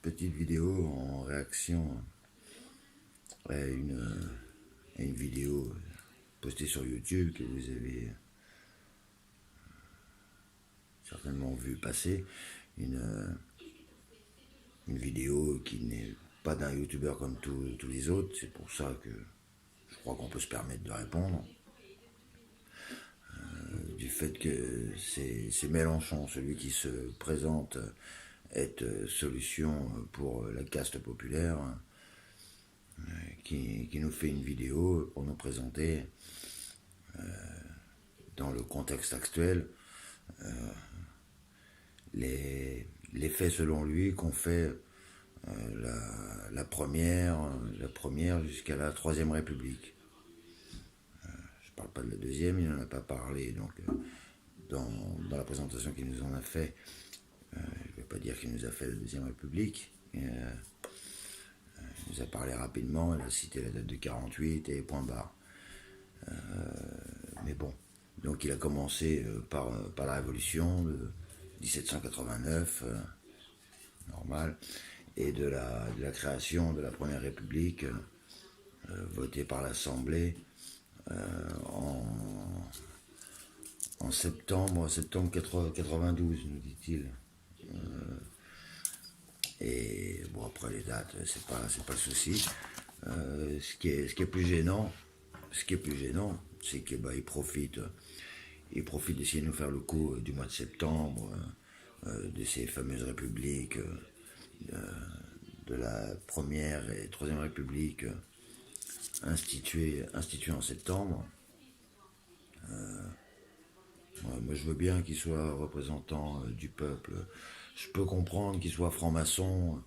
petite vidéo en réaction à une vidéo postée sur YouTube que vous avez certainement vu passer. Une vidéo qui n'est pas d'un youtubeur comme tous les autres. C'est pour ça que je crois qu'on peut se permettre de répondre. Du fait que c'est Mélenchon, celui qui se présente être solution pour la caste populaire, qui nous fait une vidéo pour nous présenter, dans le contexte actuel, les faits selon lui qu'ont fait la première jusqu'à la Troisième République. Je ne parle pas de la deuxième, il n'en a pas parlé, donc dans la présentation qu'il nous en a fait, je ne vais pas dire qu'il nous a fait la Deuxième République. Il nous a parlé rapidement, il a cité la date de 48 et point barre. Mais bon, donc il a commencé par la Révolution de 1789, normal, et de la création de la Première République, votée par l'Assemblée en septembre 92, nous dit-il. Et bon, après les dates, c'est pas le souci. Ce qui est plus gênant, c'est que il profite d'essayer de nous faire le coup du mois de septembre, de ces fameuses républiques, de la première et troisième république instituée en septembre. Ouais, moi je veux bien qu'il soit représentant du peuple. Je peux comprendre qu'il soit franc-maçon,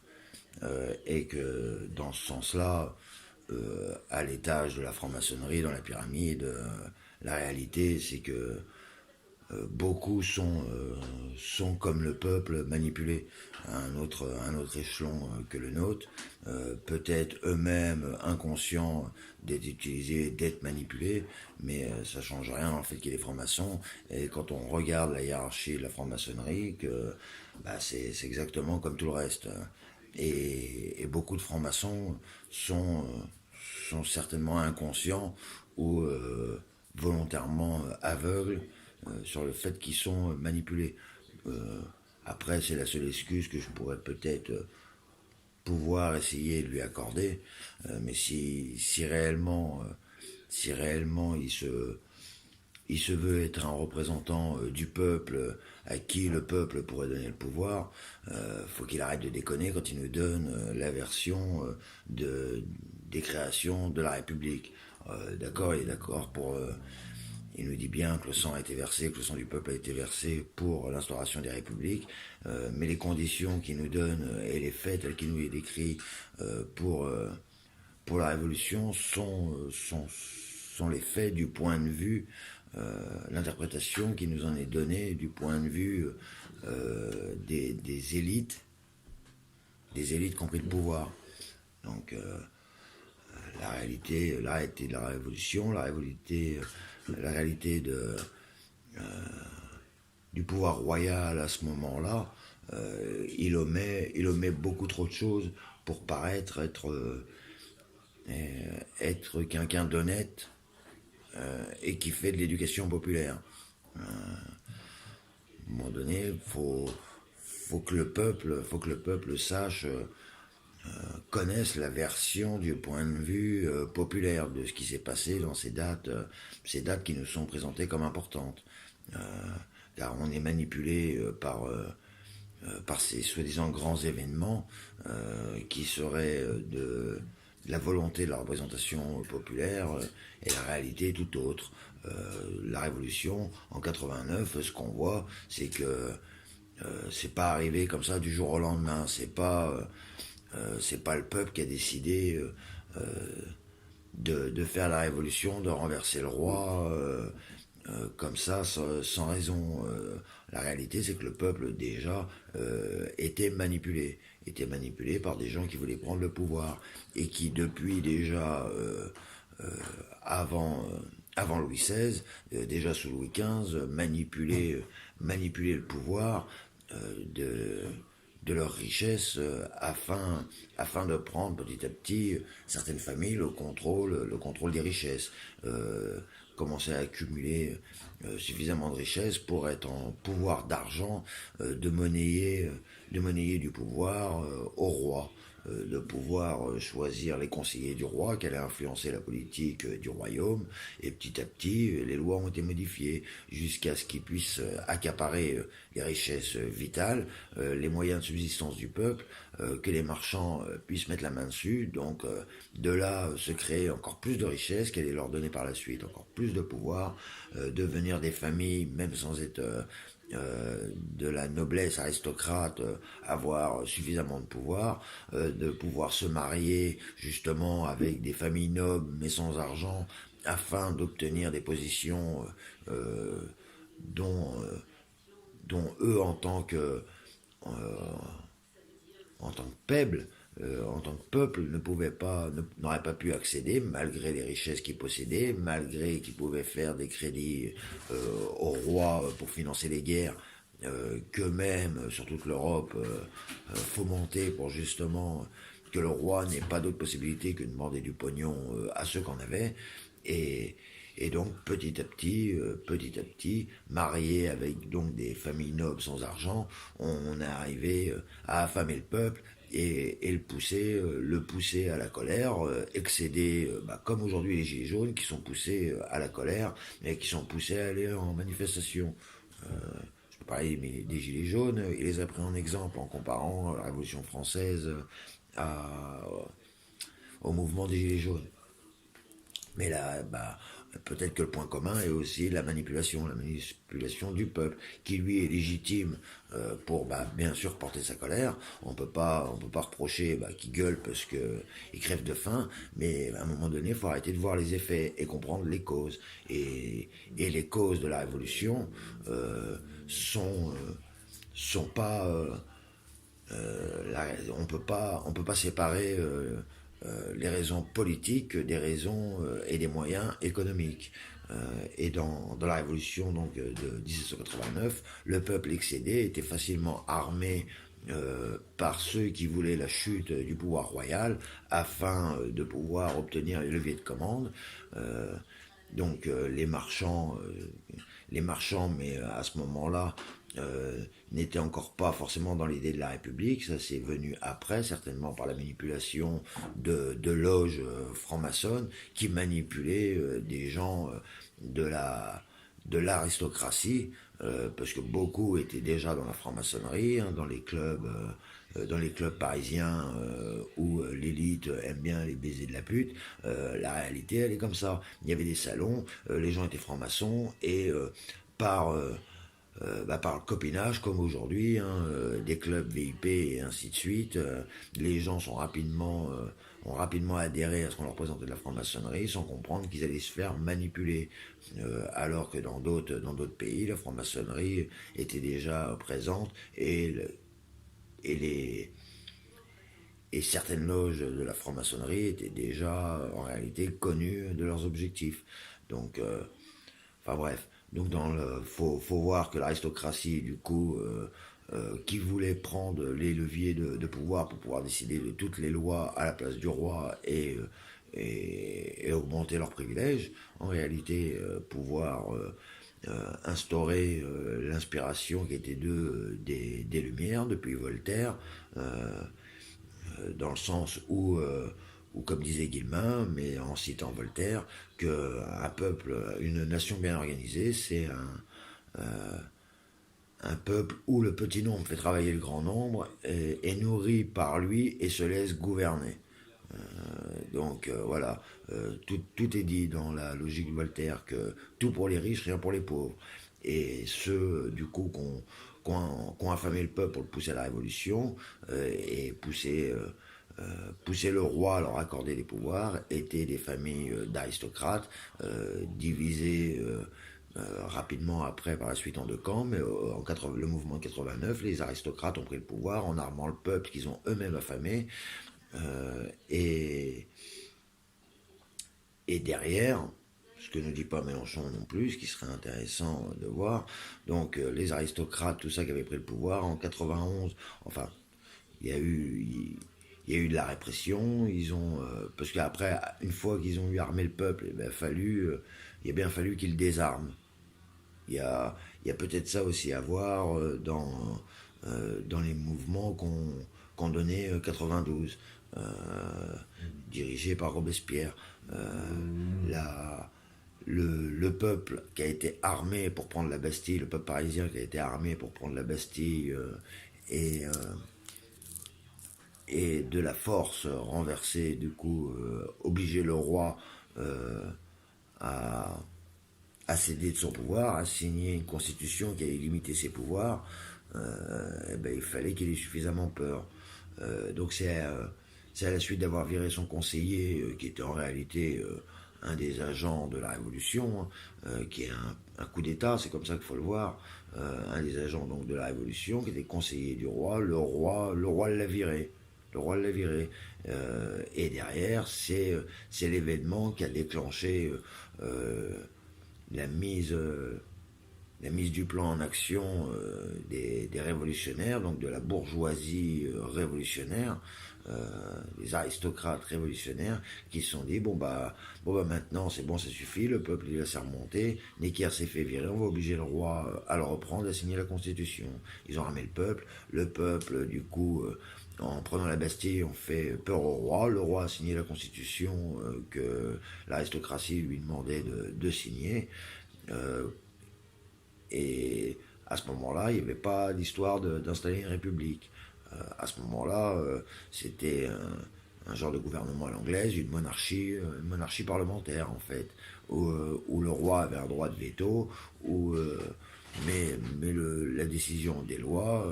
et que dans ce sens-là, à l'étage de la franc-maçonnerie, dans la pyramide, la réalité c'est que beaucoup sont comme le peuple manipulés à un autre échelon que le nôtre, peut-être eux-mêmes inconscients d'être utilisés, d'être manipulés, mais ça change rien dans le fait qu'il est franc-maçon. Et quand on regarde la hiérarchie de la franc-maçonnerie, c'est exactement comme tout le reste. Et beaucoup de francs-maçons sont certainement inconscients ou volontairement aveugles sur le fait qu'ils sont manipulés. Après, c'est la seule excuse que je pourrais peut-être pouvoir essayer de lui accorder, mais si réellement il se veut être un représentant du peuple, à qui le peuple pourrait donner le pouvoir, faut qu'il arrête de déconner quand il nous donne la version des créations de la République. D'accord, il est d'accord pour... il nous dit bien que le sang a été versé, que le sang du peuple a été versé pour l'instauration des républiques, mais les conditions qu'il nous donne et les faits tels qu'il nous est décrit pour la Révolution sont les faits du point de vue, l'interprétation qui nous en est donnée du point de vue des élites qui ont pris le pouvoir. Donc la réalité de la Révolution, la réalité du pouvoir royal à ce moment-là, il omet beaucoup trop de choses pour paraître être quelqu'un d'honnête, et qui fait de l'éducation populaire. À un moment donné, faut que le peuple sache, connaisse la version du point de vue populaire de ce qui s'est passé dans ces dates qui nous sont présentées comme importantes. Car on est manipulé par ces soi-disant grands événements qui seraient de la volonté de la représentation populaire, et la réalité est tout autre. La Révolution en 89, ce qu'on voit, c'est que c'est pas arrivé comme ça du jour au lendemain. C'est pas le peuple qui a décidé de faire la révolution, de renverser le roi comme ça, sans raison. La réalité, c'est que le peuple déjà était manipulé par des gens qui voulaient prendre le pouvoir et qui depuis déjà avant Louis XVI, déjà sous Louis XV, manipulaient le pouvoir de de leurs richesses afin de prendre petit à petit certaines familles le contrôle des richesses. Commencer à accumuler suffisamment de richesses pour être en pouvoir d'argent, de monnayer du pouvoir au roi, de pouvoir choisir les conseillers du roi, qui allaient influencer la politique du royaume, et petit à petit, les lois ont été modifiées jusqu'à ce qu'ils puissent accaparer les richesses vitales, les moyens de subsistance du peuple, que les marchands puissent mettre la main dessus, donc de là se créer encore plus de richesses, qui allaient leur donner par la suite encore plus de pouvoir, devenir des familles, même sans être de la noblesse aristocrate, avoir suffisamment de pouvoir se marier justement avec des familles nobles mais sans argent, afin d'obtenir des positions dont, dont eux en tant que peuple, en tant que peuple, n'auraient pas pu accéder, malgré les richesses qu'ils possédaient, malgré qu'ils pouvaient faire des crédits au roi pour financer les guerres qu'eux-mêmes, sur toute l'Europe, fomentaient pour justement que le roi n'ait pas d'autre possibilité que de demander du pognon à ceux qu'on avait. Et, et donc petit à petit, mariés avec donc des familles nobles sans argent, on est arrivé à affamer le peuple et le pousser à la colère, excéder, comme aujourd'hui les Gilets jaunes qui sont poussés à la colère, mais qui sont poussés à aller en manifestation. Je peux parler des Gilets jaunes, il les a pris en exemple en comparant la Révolution française à, au mouvement des Gilets jaunes. Mais là, peut-être que le point commun est aussi la manipulation du peuple, qui lui est légitime pour bien sûr porter sa colère. On peut pas reprocher qu'il gueule parce qu'il crève de faim, mais à un moment donné, il faut arrêter de voir les effets et comprendre les causes. Et les causes de la révolution sont sont pas on peut pas séparer les raisons politiques des raisons et des moyens économiques. Et dans la révolution donc, de 1789, le peuple excédé était facilement armé par ceux qui voulaient la chute du pouvoir royal afin de pouvoir obtenir les leviers de commande. Euh, donc les marchands, mais à ce moment-là, n'étaient encore pas forcément dans l'idée de la République. Ça c'est venu après, certainement par la manipulation de loges francs-maçonnes qui manipulaient des gens de l'aristocratie, parce que beaucoup étaient déjà dans la franc-maçonnerie, hein, dans les clubs parisiens où l'élite aime bien les baisers de la pute. La réalité, elle est comme ça. Il y avait des salons, les gens étaient francs-maçons, et par, par le copinage, comme aujourd'hui, hein, des clubs VIP et ainsi de suite, les gens ont rapidement adhéré à ce qu'on leur présentait de la franc-maçonnerie sans comprendre qu'ils allaient se faire manipuler. Alors que dans d'autres pays, la franc-maçonnerie était déjà présente et les, et certaines loges de la franc-maçonnerie étaient déjà en réalité connues de leurs objectifs. Donc, enfin bref, donc faut voir que l'aristocratie, du coup, qui voulait prendre les leviers de pouvoir pour pouvoir décider de toutes les lois à la place du roi et augmenter leurs privilèges, en réalité, pouvoir instaurer l'inspiration qui était des Lumières depuis Voltaire, dans le sens où, comme disait Guillemin, mais en citant Voltaire, qu'un peuple, une nation bien organisée, c'est un peuple où le petit nombre fait travailler le grand nombre, est nourri par lui et se laisse gouverner. Donc voilà, tout est dit dans la logique de Voltaire, que tout pour les riches, rien pour les pauvres. Et ceux, du coup, qu'on affamé le peuple pour le pousser à la révolution et pousser le roi à leur accorder des pouvoirs, étaient des familles d'aristocrates divisées rapidement après par la suite en deux camps, mais le mouvement de 89, les aristocrates ont pris le pouvoir en armant le peuple qu'ils ont eux-mêmes affamé. Euh, et, et derrière, ce que ne dit pas Mélenchon non plus, ce qui serait intéressant de voir, donc les aristocrates, tout ça qui avait pris le pouvoir en 91, enfin il y a eu, il y a eu de la répression. Parce qu'après, une fois qu'ils ont eu armé le peuple, il a bien fallu qu'ils le désarment. Il y a peut-être ça aussi à voir dans les mouvements qu'on donnait 92, euh, dirigés par Robespierre. La, le peuple qui a été armé pour prendre la Bastille, le peuple parisien qui a été armé pour prendre la Bastille et, euh, et de la force renversée, du coup, obliger le roi euh, à, à céder de son pouvoir, à signer une constitution qui allait limiter ses pouvoirs, eh ben, il fallait qu'il ait suffisamment peur. Donc c'est à la suite d'avoir viré son conseiller, qui était en réalité un des agents de la Révolution, qui est un coup d'État, c'est comme ça qu'il faut le voir, un des agents donc de la Révolution, qui était conseiller du roi. Le roi l'a viré. Le roi l'a viré. Et derrière, c'est l'événement qui a déclenché la mise, la mise du plan en action des révolutionnaires, donc de la bourgeoisie révolutionnaire, les aristocrates révolutionnaires, qui se sont dit bon bah maintenant c'est bon, ça suffit, le peuple il a s'est remonté, Necker s'est fait virer, on va obliger le roi à le reprendre, à signer la constitution. Ils ont ramé le peuple du coup en prenant la Bastille, on fait peur au roi. Le roi a signé la constitution que l'aristocratie lui demandait de signer. Euh, et à ce moment-là, il n'y avait pas d'histoire d'installer une république. À ce moment-là, c'était un genre de gouvernement à l'anglaise, une monarchie parlementaire en fait, où le roi avait un droit de veto, où, la décision des lois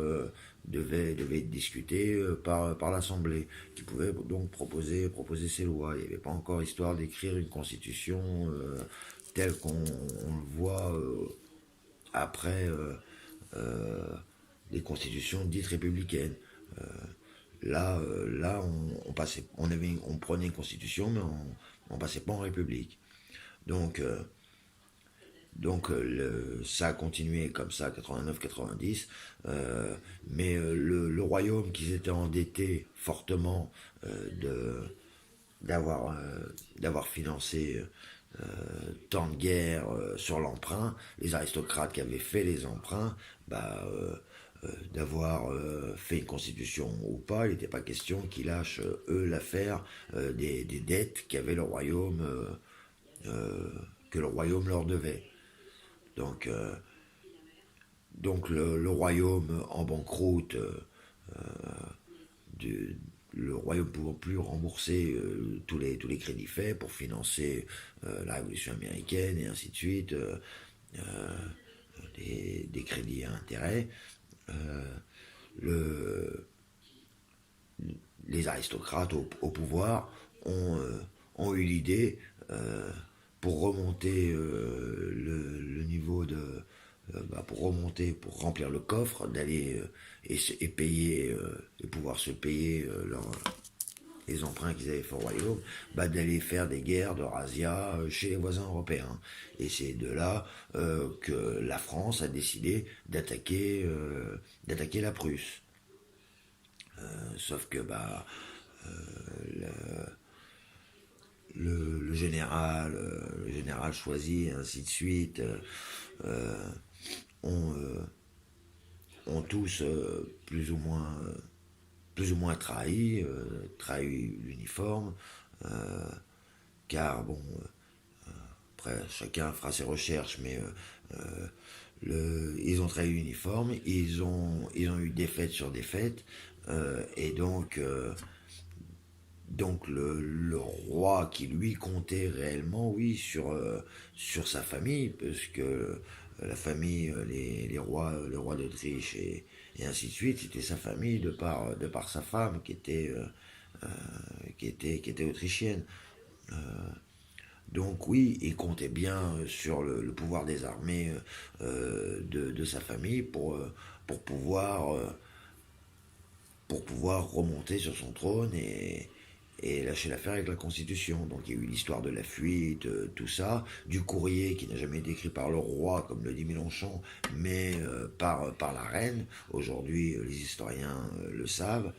devait être discutée par l'Assemblée, qui pouvait donc proposer ses lois. Il n'y avait pas encore histoire d'écrire une constitution telle qu'on le voit après euh, les constitutions dites républicaines. Euh, là on prenait une constitution, mais on passait pas en république. Donc, ça a continué comme ça, 89-90, mais le royaume qui s'était endetté fortement d'avoir financé tant de guerres sur l'emprunt, les aristocrates qui avaient fait les emprunts, d'avoir fait une constitution ou pas, il n'était pas question qu'ils lâchent eux l'affaire des dettes qu'avait le royaume, que le royaume leur devait. Donc, le royaume en banqueroute, de, le royaume ne pouvant plus rembourser tous les crédits faits pour financer la révolution américaine et ainsi de suite, des crédits à intérêt. Euh, le, les aristocrates au pouvoir ont eu l'idée, pour remonter le niveau pour remonter, pour remplir le coffre, d'aller et payer, et pouvoir se payer les emprunts qu'ils avaient fait au royaume, d'aller faire des guerres de razzia chez les voisins européens. Et c'est de là que la France a décidé d'attaquer la Prusse. Sauf que le général choisi, et ainsi de suite, euh, ont, ont tous plus ou moins trahi l'uniforme, euh, car bon, après chacun fera ses recherches, mais ils ont trahi l'uniforme, ils ont eu défaite sur défaite, et donc le roi qui lui comptait réellement, oui, sur sa famille, parce que la famille, les rois d'Autriche et ainsi de suite, c'était sa famille de par sa femme qui était autrichienne. Euh, donc oui, il comptait bien sur le pouvoir des armées de sa famille pour pouvoir, pour pouvoir remonter sur son trône et lâcher l'affaire avec la Constitution. Donc il y a eu l'histoire de la fuite, tout ça, du courrier qui n'a jamais été écrit par le roi, comme le dit Mélenchon, mais par la reine. Aujourd'hui, les historiens le savent.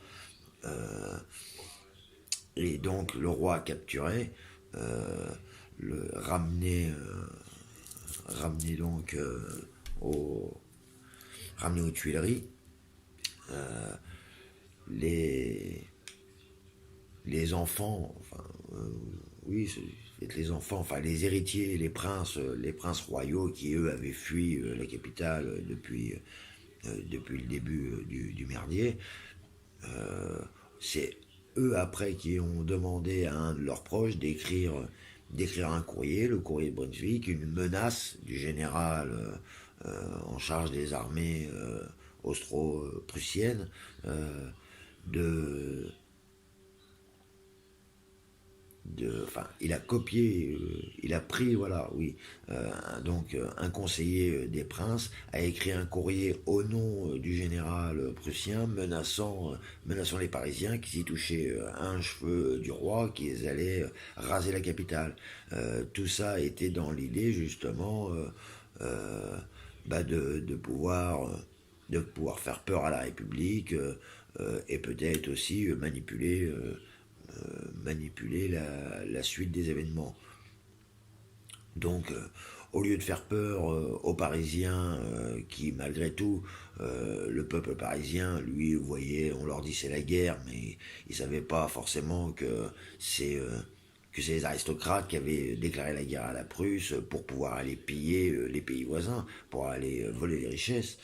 Euh, et donc le roi capturé, euh, le ramené donc au, ramené aux Tuileries. Euh, les, les enfants, enfin, oui, c'est les enfants, enfin les héritiers, les princes royaux qui eux avaient fui la capitale depuis le début du merdier, euh, c'est eux après qui ont demandé à un de leurs proches d'écrire un courrier, le courrier de Brunswick, une menace du général en charge des armées austro-prussiennes de, enfin, il a copié, il a pris, voilà, oui. Donc, un conseiller des princes a écrit un courrier au nom du général prussien menaçant les Parisiens qui s'y touchaient un cheveu du roi, qu'ils allaient raser la capitale. Tout ça était dans l'idée, justement, euh, de pouvoir faire peur à la République et peut-être aussi manipuler la suite des événements. Donc, au lieu de faire peur aux Parisiens, qui malgré tout, le peuple parisien, lui, voyait, on leur dit c'est la guerre, mais ils ne savaient pas forcément c'est que c'est les aristocrates qui avaient déclaré la guerre à la Prusse pour pouvoir aller piller les pays voisins, pour aller voler les richesses.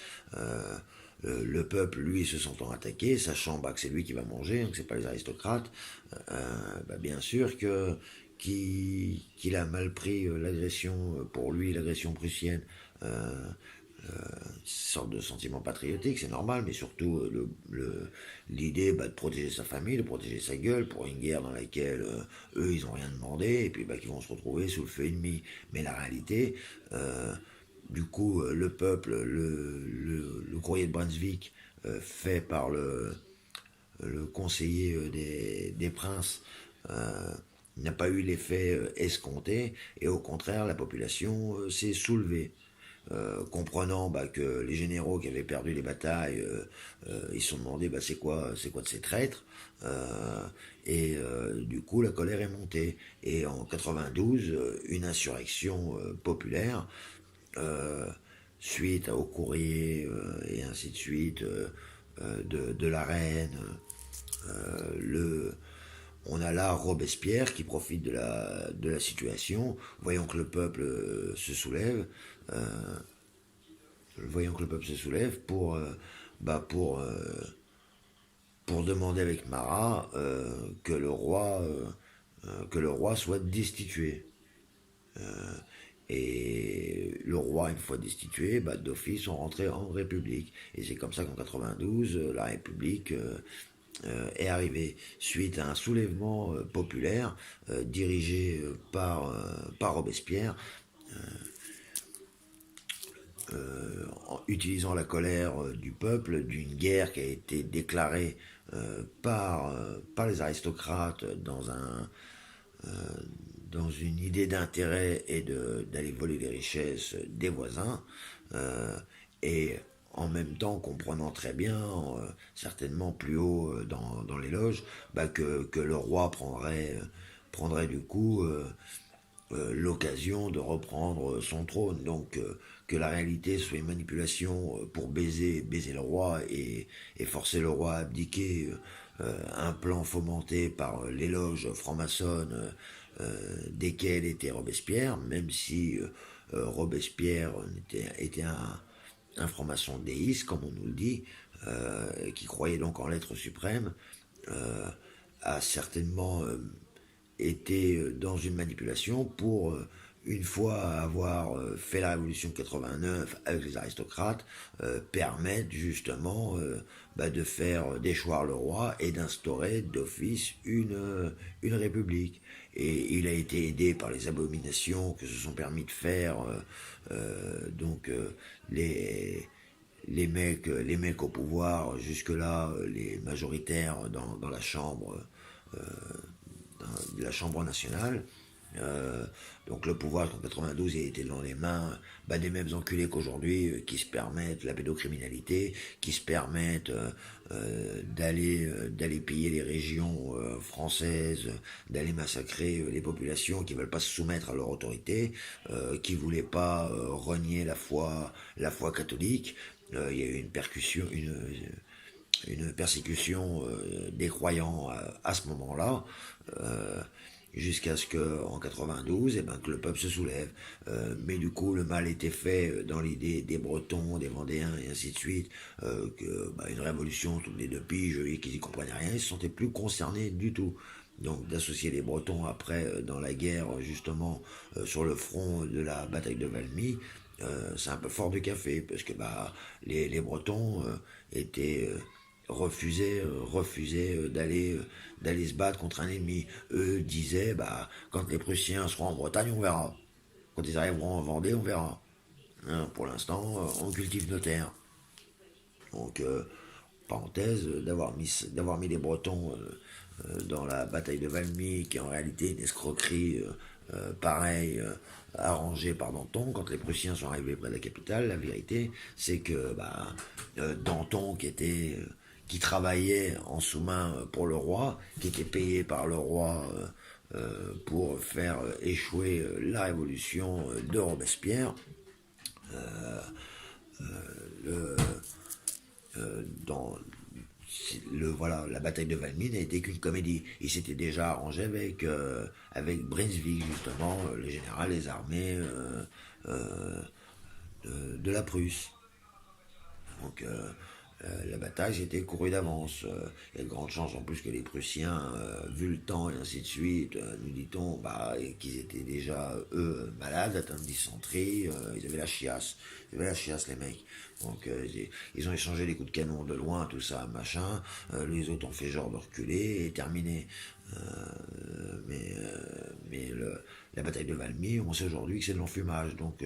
Le peuple, lui, se sentant attaqué, sachant que c'est lui qui va manger, que c'est pas les aristocrates, bien sûr qu'il a mal pris l'agression, pour lui, l'agression prussienne. Une sorte de sentiment patriotique, c'est normal, mais surtout l'idée de protéger sa famille, de protéger sa gueule pour une guerre dans laquelle eux, ils n'ont rien demandé, et puis qu'ils vont se retrouver sous le feu ennemi. Mais la réalité, du coup, le peuple, le courrier de Brunswick, fait par le conseiller des princes, n'a pas eu l'effet escompté, et au contraire, la population s'est soulevée. Comprenant que les généraux qui avaient perdu les batailles, ils se sont demandé c'est quoi de ces traîtres, du coup la colère est montée. Et en 92, une insurrection populaire, euh, suite au courrier et ainsi de suite de la reine, le on a là Robespierre qui profite de la situation, voyant que le peuple se soulève, euh, pour, pour demander avec Marat que le roi soit destitué. Et le roi, une fois destitué, d'office, sont rentrés en République. Et c'est comme ça qu'en 92, la République est arrivée suite à un soulèvement populaire dirigé par Robespierre, en utilisant la colère du peuple d'une guerre qui a été déclarée par les aristocrates dans une idée d'intérêt et d'aller voler les richesses des voisins, et en même temps comprenant très bien, certainement plus haut dans les loges, que le roi prendrait du coup l'occasion de reprendre son trône. Donc que la réalité soit une manipulation pour baiser le roi et forcer le roi à abdiquer, un plan fomenté par les loges franc-maçonnes desquelles était Robespierre, même si Robespierre était un franc-maçon déiste, comme on nous le dit, qui croyait donc en l'être suprême, a certainement été dans une manipulation pour, une fois avoir fait la révolution de 89 avec les aristocrates, permettre justement de faire déchoir le roi et d'instaurer d'office une république. Et il a été aidé par les abominations que se sont permis de faire les mecs au pouvoir, jusque-là les majoritaires dans la chambre de la Chambre nationale. Euh, donc le pouvoir en 92 il était dans les mains des mêmes enculés qu'aujourd'hui qui se permettent la pédocriminalité, qui se permettent d'aller piller les régions françaises, d'aller massacrer les populations qui veulent pas se soumettre à leur autorité, qui voulaient pas renier la foi catholique. Il y a eu une persécution des croyants à ce moment-là. Jusqu'à ce qu'en 92, que le peuple se soulève. Mais du coup, le mal était fait dans l'idée des Bretons, des Vendéens et ainsi de suite, une révolution toutes les 2 piges, et qu'ils n'y comprenaient rien, ils ne se sentaient plus concernés du tout. Donc d'associer les Bretons après dans la guerre, justement, sur le front de la bataille de Valmy, c'est un peu fort de café, parce que les Bretons étaient refusaient d'aller se battre contre un ennemi. Eux disaient, quand les Prussiens seront en Bretagne, on verra. Quand ils arriveront en Vendée, on verra. Hein, pour l'instant, on cultive nos terres. Donc, parenthèse, d'avoir mis les Bretons dans la bataille de Valmy, qui est en réalité une escroquerie pareille, arrangée par Danton. Quand les Prussiens sont arrivés près de la capitale, la vérité, c'est que Danton, qui travaillait en sous-main pour le roi, qui était payé par le roi pour faire échouer la révolution de Robespierre, le, dans la bataille de Valmy n'a été qu'une comédie. Il s'était déjà arrangé avec Brunswick, justement, le général des armées de la Prusse. Donc la bataille était courue d'avance. Il y a de grandes chances en plus que les Prussiens, vu le temps et ainsi de suite, nous dit-on, qu'ils étaient déjà, eux, malades, atteints de dysenterie, ils avaient la chiasse. Ils avaient la chiasse, les mecs. Donc ils ont échangé des coups de canon de loin, tout ça, machin. Les autres ont fait genre de reculer et terminé. Mais la bataille de Valmy, on sait aujourd'hui que c'est de l'enfumage. Donc,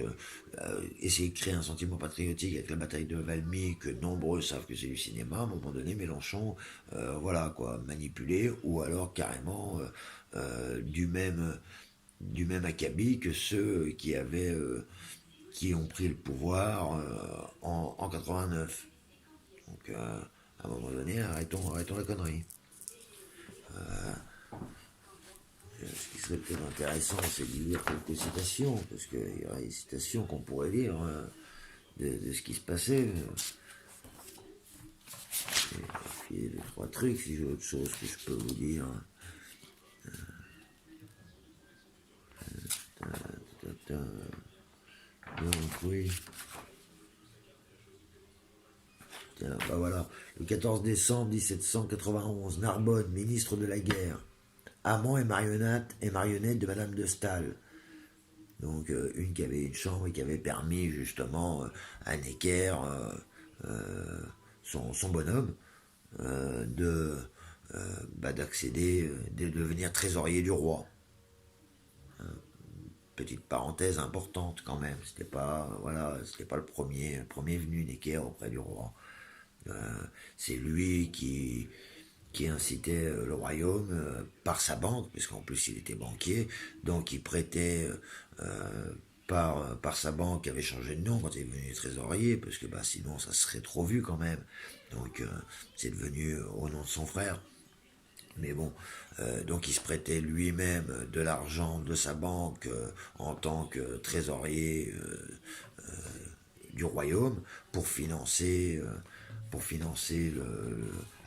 essayer de créer un sentiment patriotique avec la bataille de Valmy, que nombreux savent que c'est du cinéma, à un moment donné, Mélenchon, manipulé, ou alors carrément du même acabit que ceux qui ont pris le pouvoir en 89. Donc, à un moment donné, arrêtons la connerie. Ce qui serait peut-être intéressant, c'est de lire quelques citations, parce qu'il y aurait des citations qu'on pourrait lire de ce qui se passait. Et puis, 2-3 trucs, si j'ai autre chose que je peux vous dire. Donc, oui. Tiens, voilà. Le 14 décembre 1791, Narbonne, ministre de la guerre. Amant et marionnette de Madame de Staël. Donc une qui avait une chambre et qui avait permis justement à Necker, son bonhomme, d'accéder, de devenir trésorier du roi. Petite parenthèse importante quand même. C'était pas le premier venu Necker auprès du roi. C'est lui qui incitait le royaume par sa banque, puisqu'en plus il était banquier, donc il prêtait par sa banque, qui avait changé de nom quand il est devenu trésorier, parce que sinon ça serait trop vu quand même. Donc c'est devenu au nom de son frère. Mais bon, donc il se prêtait lui-même de l'argent de sa banque en tant que trésorier du royaume pour financer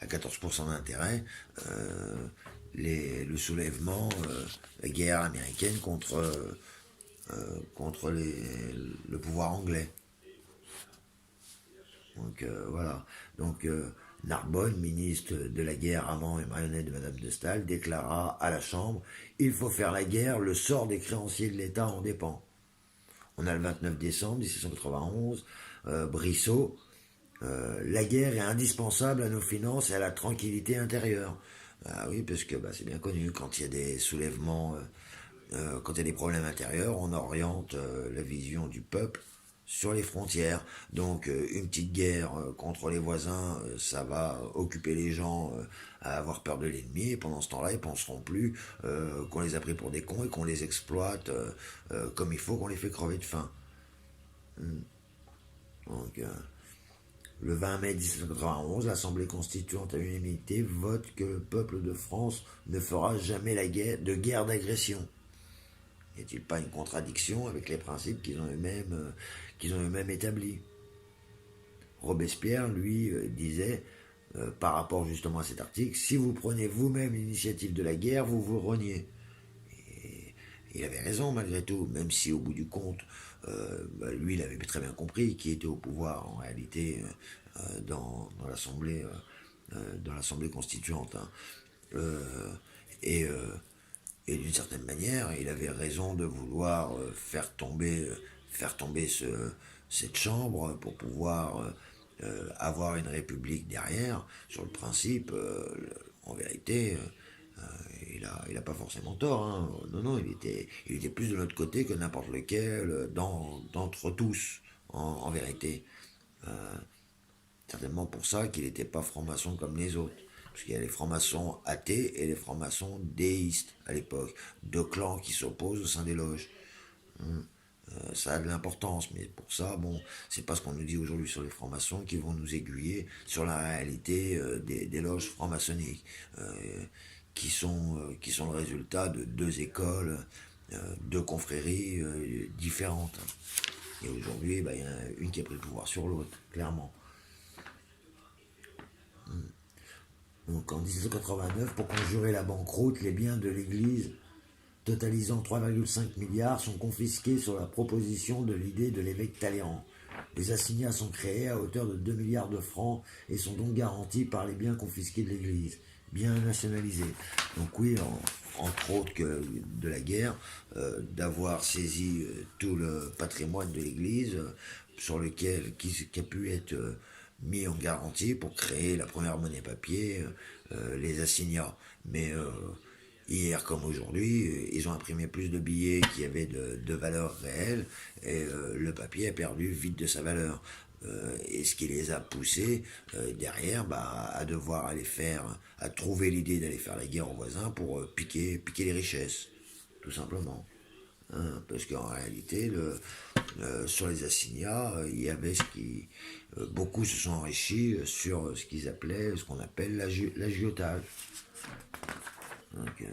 à 14% d'intérêt le soulèvement, la guerre américaine contre le pouvoir anglais. Donc voilà. Donc Narbonne, ministre de la guerre, amant et marionnette de Madame de Staël, déclara à la Chambre: il faut faire la guerre, le sort des créanciers de l'État en dépend. On a le 29 décembre 1791, Brissot: la guerre est indispensable à nos finances et à la tranquillité intérieure. Ah oui, parce que c'est bien connu, quand il y a des soulèvements, quand il y a des problèmes intérieurs, on oriente la vision du peuple sur les frontières. Donc une petite guerre contre les voisins, ça va occuper les gens à avoir peur de l'ennemi, et pendant ce temps-là, ils penseront plus qu'on les a pris pour des cons et qu'on les exploite comme il faut, qu'on les fait crever de faim. Donc, le 20 mai 1791, l'Assemblée constituante à l'unanimité vote que le peuple de France ne fera jamais de guerre d'agression. Y a-t-il pas une contradiction avec les principes qu'ils ont eux-mêmes établis? Robespierre, lui, disait, par rapport justement à cet article, si vous prenez vous-même l'initiative de la guerre, vous vous reniez. Et il avait raison malgré tout, même si au bout du compte, lui, il avait très bien compris qui était au pouvoir en réalité dans l'Assemblée constituante. Hein. Euh, et, euh, et d'une certaine manière, il avait raison de vouloir faire tomber cette chambre pour pouvoir avoir une république derrière. Sur le principe, en vérité, il a pas forcément tort. Hein. Non, non, il était plus de notre côté que n'importe lequel d'entre tous, en vérité. Certainement pour ça qu'il n'était pas franc-maçon comme les autres. Parce qu'il y a les francs-maçons athées et les francs-maçons déistes à l'époque. Deux clans qui s'opposent au sein des loges. Ça a de l'importance, mais pour ça, bon, c'est pas ce qu'on nous dit aujourd'hui sur les francs-maçons qui vont nous aiguiller sur la réalité des loges franc-maçonniques, qui sont le résultat de deux écoles, deux confréries différentes. Et aujourd'hui, bah, il y en a une qui a pris le pouvoir sur l'autre, clairement. Donc en 1789, pour conjurer la banqueroute, les biens de l'Église, totalisant 3,5 milliards, sont confisqués sur la proposition de l'idée de l'évêque Talleyrand. Les assignats sont créés à hauteur de 2 milliards de francs et sont donc garantis par les biens confisqués de l'Église, biens nationalisés. Donc oui, entre autres que de la guerre, d'avoir saisi tout le patrimoine de l'Église sur lequel qui a pu être mis en garantie pour créer la première monnaie papier, les assignats. Mais hier comme aujourd'hui, ils ont imprimé plus de billets qui avaient de valeur réelle et le papier a perdu vite de sa valeur. Et ce qui les a poussés derrière à devoir à trouver l'idée d'aller faire la guerre aux voisins pour piquer les richesses, tout simplement. Hein, parce qu'en réalité, sur les assignats, il y avait beaucoup se sont enrichis sur ce qu'on appelle l'agiotage. Donc,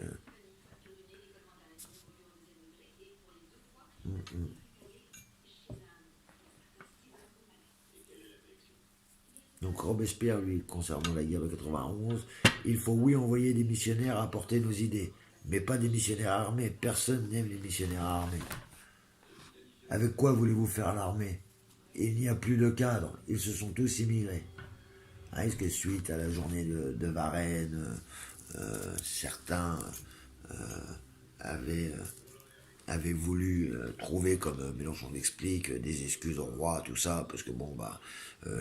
donc Robespierre, lui, concernant la guerre de 91, il faut oui envoyer des missionnaires apporter nos idées, mais pas des missionnaires armés. Personne n'aime les missionnaires armés. Avec quoi voulez-vous faire l'armée? Il n'y a plus de cadres, ils se sont tous immigrés. Est-ce que suite à la journée de Varennes, certains avaient, avaient voulu trouver, comme Mélenchon l'explique, des excuses au roi, tout ça, parce que bon,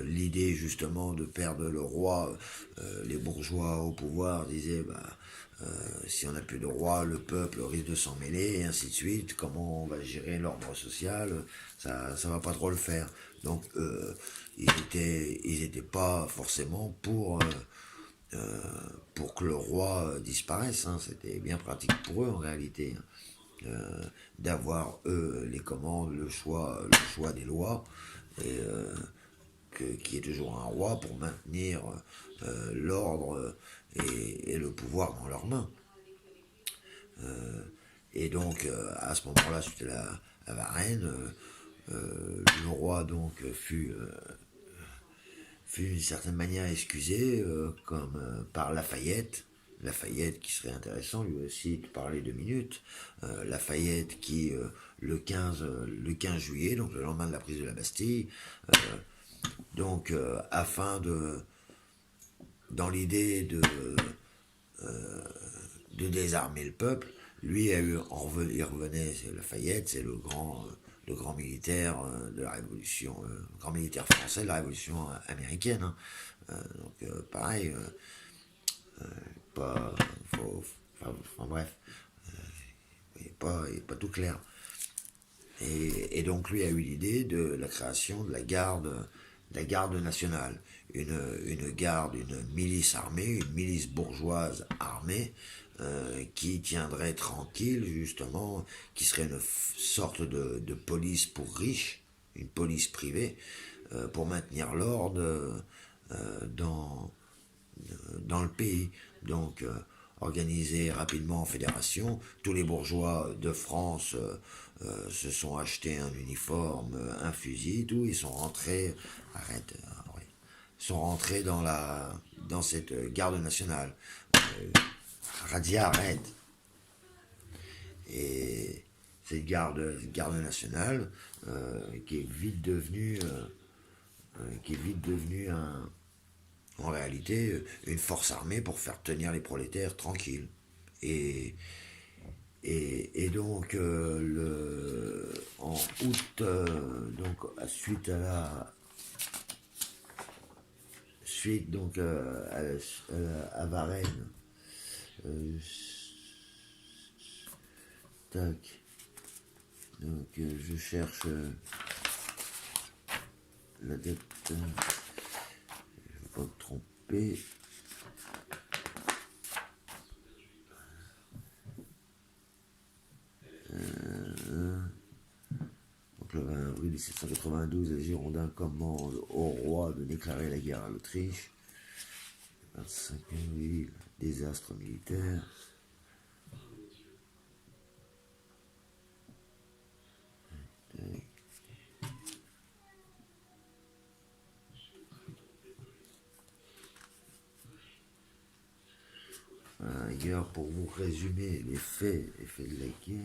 l'idée justement de perdre le roi, les bourgeois au pouvoir disaient, si on n'a plus de roi, le peuple risque de s'en mêler, et ainsi de suite, comment on va gérer l'ordre social, ça va pas trop le faire. Donc, ils étaient pas forcément pour que le roi disparaisse, hein. C'était bien pratique pour eux en réalité, hein. D'avoir eux les commandes, le choix des lois, et qui est toujours un roi pour maintenir l'ordre et le pouvoir dans leurs mains. Et donc à ce moment-là, suite à Varennes, le roi donc fut d'une certaine manière excusé, comme par Lafayette. Lafayette qui serait intéressant lui aussi de parler 2 minutes. Lafayette qui, le 15 juillet, donc le lendemain de la prise de la Bastille, donc afin dans l'idée de désarmer le peuple, lui il revenait, c'est Lafayette, c'est le grand militaire de la Révolution, le grand militaire français de la Révolution américaine. Hein. Donc pareil, pas, enfin bref, il n'est pas tout clair. Et donc lui a eu l'idée de la création de la garde nationale, une garde, une milice armée, une milice bourgeoise armée qui tiendrait tranquille justement, qui serait une sorte de police pour riches, une police privée pour maintenir l'ordre dans dans le pays. Donc, organisé rapidement en fédération, tous les bourgeois de France se sont achetés un uniforme, un fusil, tout. Ils sont rentrés, arrête, oui, sont rentrés dans cette garde nationale. Radia, arrête. Et cette garde nationale qui est vite devenue en réalité une force armée pour faire tenir les prolétaires tranquilles. Et, et donc en août, donc suite donc à Varennes, euh, tac, donc je cherche la date, je ne vais pas me tromper. Donc le 20 avril 1792, les Girondins commandent au roi de déclarer la guerre à l'Autriche. 25 avril, désastre militaire. Ailleurs, pour vous résumer les faits de la guerre.